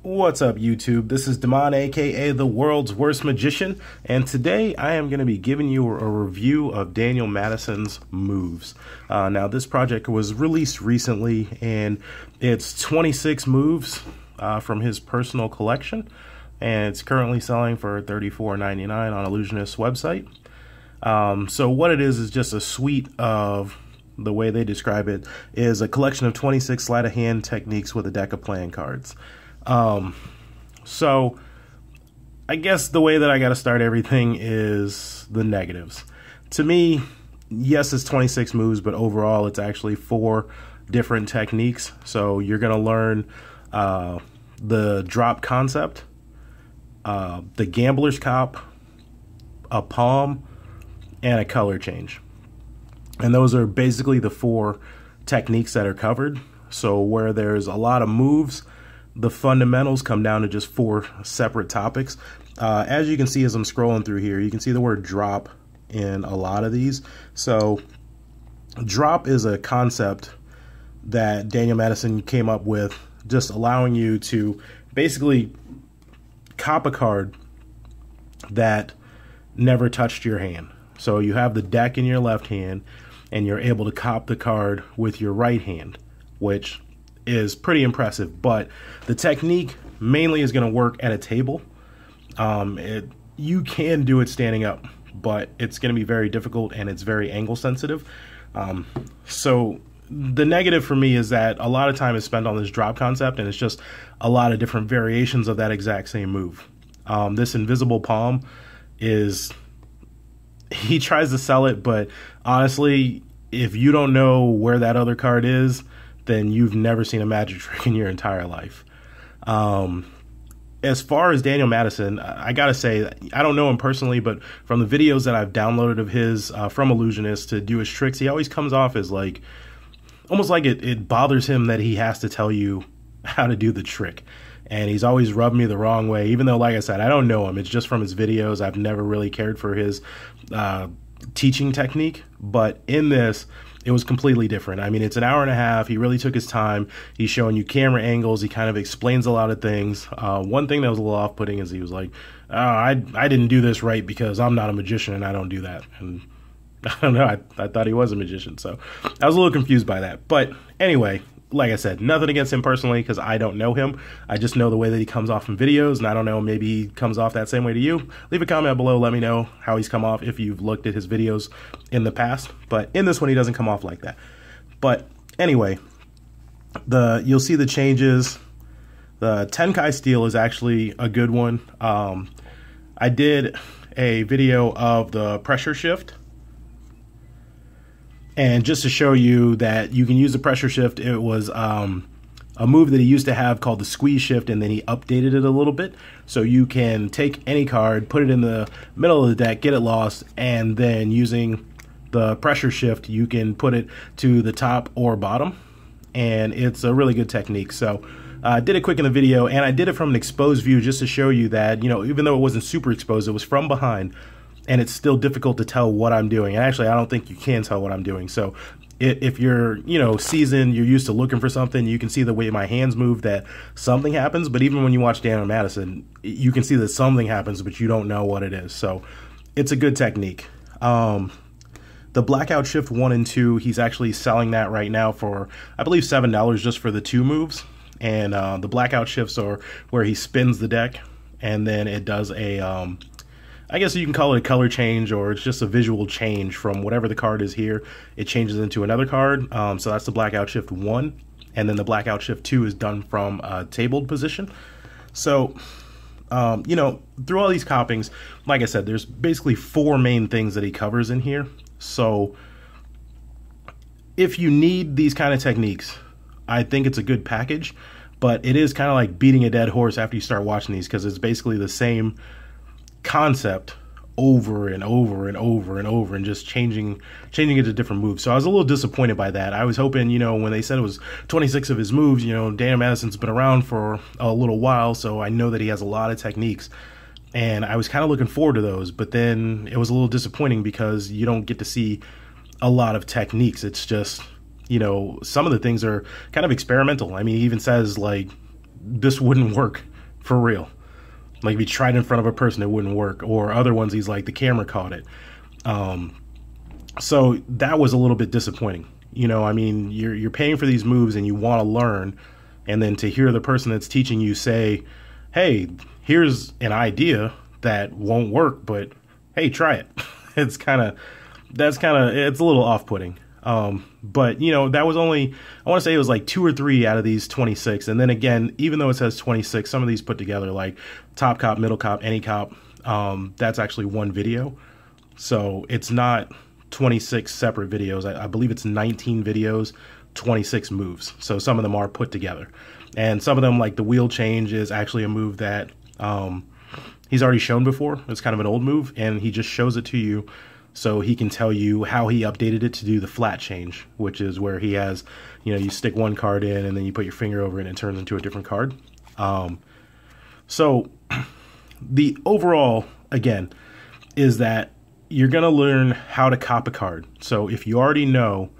What's up, YouTube? This is Damon, aka the world's worst magician, and today I am going to be giving you a review of Daniel Madison's moves. Now, this project was released recently, and it's 26 moves from his personal collection, and it's currently selling for $34.99 on Ellusionist website. So what it is just a suite of, the way they describe it, is a collection of 26 sleight-of-hand techniques with a deck of playing cards. So I guess the way that I got to start everything is the negatives. To me, yes, it's 26 moves, but overall it's actually 4 different techniques. So you're going to learn the drop concept, the gambler's cop, a palm, and a color change. And those are basically the 4 techniques that are covered. So where there's a lot of moves, the fundamentals come down to just 4 separate topics. As you can see as I'm scrolling through here, you can see the word drop in a lot of these. So drop is a concept that Daniel Madison came up with, just allowing you to basically cop a card that never touched your hand. So you have the deck in your left hand and you're able to cop the card with your right hand, which is pretty impressive. But the technique mainly is going to work at a table. You can do it standing up, but it's going to be very difficult and it's very angle sensitive. So the negative for me is that a lot of time is spent on this drop concept, and it's just a lot of different variations of that exact same move. This invisible palm is, he tries to sell it, but honestly, if you don't know where that other card is, then you've never seen a magic trick in your entire life. As far as Daniel Madison, I gotta say, I don't know him personally, but from the videos that I've downloaded of his from Ellusionist to do his tricks, he always comes off as like, almost like it bothers him that he has to tell you how to do the trick. And he's always rubbed me the wrong way, even though, like I said, I don't know him. It's just from his videos. I've never really cared for his teaching technique. But in this, it was completely different. I mean, it's an hour and a half. He really took his time. He's showing you camera angles. He kind of explains a lot of things. One thing that was a little off-putting is he was like, I didn't do this right because I'm not a magician and I don't do that. And I don't know. I thought he was a magician. So I was a little confused by that. But anyway, like I said, nothing against him personally because I don't know him. I just know the way that he comes off in videos, and I don't know, maybe he comes off that same way to you. Leave a comment below, let me know how he's come off if you've looked at his videos in the past. But in this one, he doesn't come off like that. But anyway, you'll see the changes. The Tenkai steel is actually a good one. I did a video of the pressure shift. And just to show you that you can use the pressure shift, it was a move that he used to have called the squeeze shift, and then he updated it a little bit. So you can take any card, put it in the middle of the deck, get it lost, and then using the pressure shift, you can put it to the top or bottom. And it's a really good technique. So I did it quick in the video, and I did it from an exposed view just to show you that, you know, even though it wasn't super exposed, it was from behind. And it's still difficult to tell what I'm doing. And actually, I don't think you can tell what I'm doing. So if you're, you know, seasoned, you're used to looking for something, you can see the way my hands move that something happens. But even when you watch Daniel Madison, you can see that something happens, but you don't know what it is. So it's a good technique. The Blackout Shift 1 and 2, he's actually selling that right now for, I believe, $7 just for the 2 moves. And the Blackout Shifts are where he spins the deck, and then it does a I guess you can call it a color change, or it's just a visual change from whatever the card is here. It changes into another card. So that's the Blackout Shift 1. And then the Blackout Shift 2 is done from a tabled position. So, you know, through all these copyings, like I said, there's basically 4 main things that he covers in here. So if you need these kind of techniques, I think it's a good package. But it is kind of like beating a dead horse after you start watching these, because it's basically the same concept over and over and over and over, and just changing it to different moves. So I was a little disappointed by that. I was hoping, you know, when they said it was 26 of his moves, you know, Daniel Madison's been around for a little while, so I know that he has a lot of techniques, and I was kind of looking forward to those. But then it was a little disappointing because you don't get to see a lot of techniques. It's just, you know, some of the things are kind of experimental. I mean, he even says, like, this wouldn't work for real. Like if he tried in front of a person, it wouldn't work. Or other ones, he's like, the camera caught it. So that was a little bit disappointing. You know, I mean, you're paying for these moves and you want to learn, and then to hear the person that's teaching you say, hey, here's an idea that won't work, but hey, try it. It's a little off-putting. But you know, that was only, I want to say it was like 2 or 3 out of these 26. And then again, even though it says 26, some of these put together, like top cop, middle cop, any cop, that's actually one video. So it's not 26 separate videos. I believe it's 19 videos, 26 moves. So some of them are put together, and some of them, like the wheel change, is actually a move that he's already shown before. It's kind of an old move, and he just shows it to you so he can tell you how he updated it to do the flat change, which is where he has, you know, you stick one card in and then you put your finger over it and it turns into a different card. So the overall, again, is that you're going to learn how to cop a card. So if you already know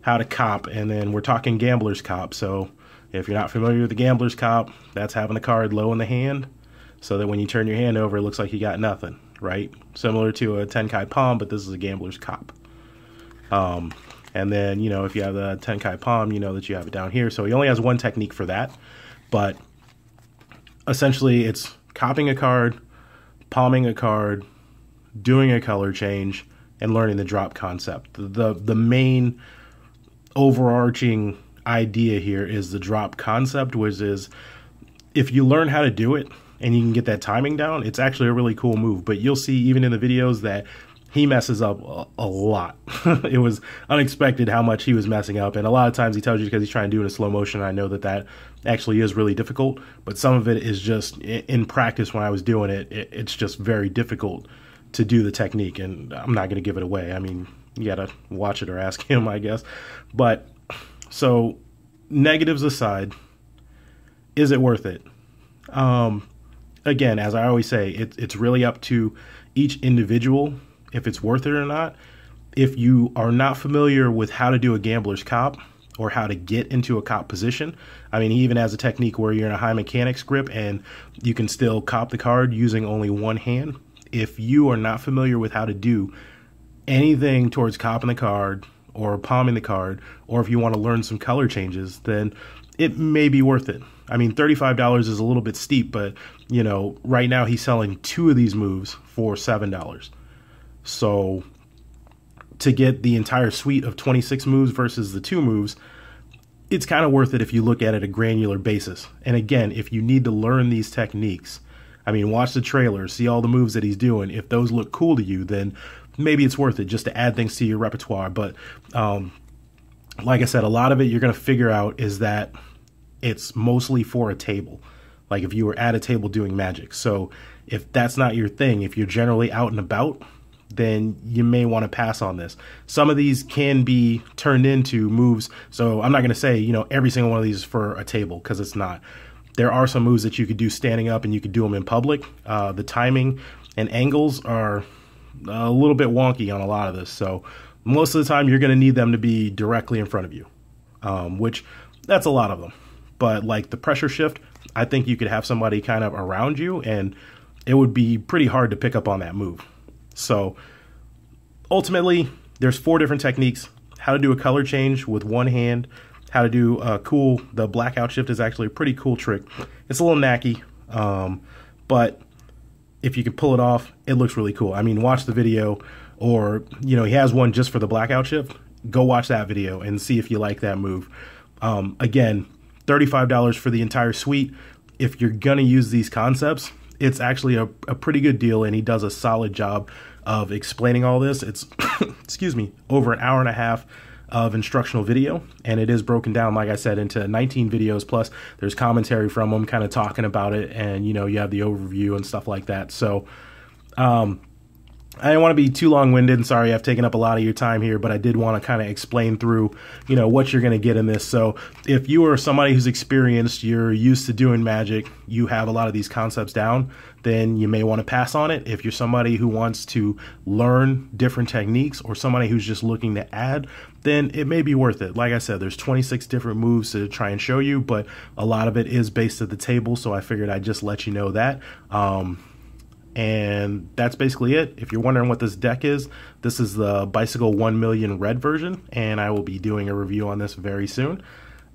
how to cop, and then we're talking gambler's cop. So if you're not familiar with the gambler's cop, that's having the card low in the hand so that when you turn your hand over, it looks like you got nothing, right? Similar to a Tenkai palm, but this is a gambler's cop. And then, you know, if you have the Tenkai palm, you know that you have it down here. So he only has one technique for that, but essentially it's copying a card, palming a card, doing a color change, and learning the drop concept. The main overarching idea here is the drop concept, which is if you learn how to do it and you can get that timing down, it's actually a really cool move. But you'll see even in the videos that he messes up a lot. It was unexpected how much he was messing up, and a lot of times he tells you because he's trying to do it in slow motion. I know that actually is really difficult, but some of it is just in practice. When I was doing it, it's just very difficult to do the technique, and I'm not going to give it away. I mean, you got to watch it or ask him, I guess. But so negatives aside, is it worth it? Again, as I always say, it's really up to each individual if it's worth it or not. If you are not familiar with how to do a gambler's cop or how to get into a cop position, I mean, he even has a technique where you're in a high mechanics grip and you can still cop the card using only one hand. If you are not familiar with how to do anything towards copping the card or palming the card, or if you want to learn some color changes, then it may be worth it. I mean, $35 is a little bit steep, but you know, right now he's selling 2 of these moves for $7. So to get the entire suite of 26 moves versus the 2 moves, it's kind of worth it if you look at it at a granular basis. And again, if you need to learn these techniques, I mean, watch the trailer, see all the moves that he's doing. If those look cool to you, then maybe it's worth it just to add things to your repertoire. But like I said, a lot of it you're going to figure out is that it's mostly for a table. Like if you were at a table doing magic. So if that's not your thing, if you're generally out and about, then you may want to pass on this. Some of these can be turned into moves. So I'm not going to say, you know, every single one of these is for a table, because it's not. There are some moves that you could do standing up and you could do them in public. The timing and angles are a little bit wonky on a lot of this. So most of the time you're going to need them to be directly in front of you, which that's a lot of them. But like the pressure shift, I think you could have somebody kind of around you and it would be pretty hard to pick up on that move. So ultimately, there's 4 different techniques. How to do a color change with one hand, how to do the blackout shift is actually a pretty cool trick. It's a little knacky, but if you can pull it off, it looks really cool. I mean, watch the video, or, you know, he has one just for the blackout shift. Go watch that video and see if you like that move. Again, $35 for the entire suite. If you're going to use these concepts, it's actually a pretty good deal, and he does a solid job of explaining all this. It's, excuse me, over an hour and a half of instructional video, and it is broken down, like I said, into 19 videos, plus there's commentary from him kind of talking about it, and, you know, you have the overview and stuff like that. So I didn't want to be too long-winded. Sorry, I've taken up a lot of your time here, but I did want to kind of explain through, what you're going to get in this. So if you are somebody who's experienced, you're used to doing magic, you have a lot of these concepts down, then you may want to pass on it. If you're somebody who wants to learn different techniques or somebody who's just looking to add, then it may be worth it. Like I said, there's 26 different moves to try and show you, but a lot of it is based at the table, so I figured I'd just let you know that. And that's basically it. If you're wondering what this deck is, this is the Bicycle 1 Million Red version, and I will be doing a review on this very soon.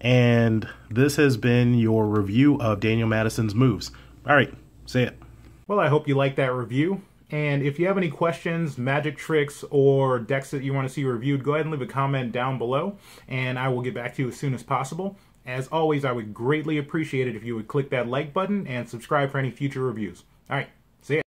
And this has been your review of Daniel Madison's moves. All right, say it. Well, I hope you liked that review. And if you have any questions, magic tricks, or decks that you want to see reviewed, go ahead and leave a comment down below, and I will get back to you as soon as possible. As always, I would greatly appreciate it if you would click that like button and subscribe for any future reviews. All right. See ya.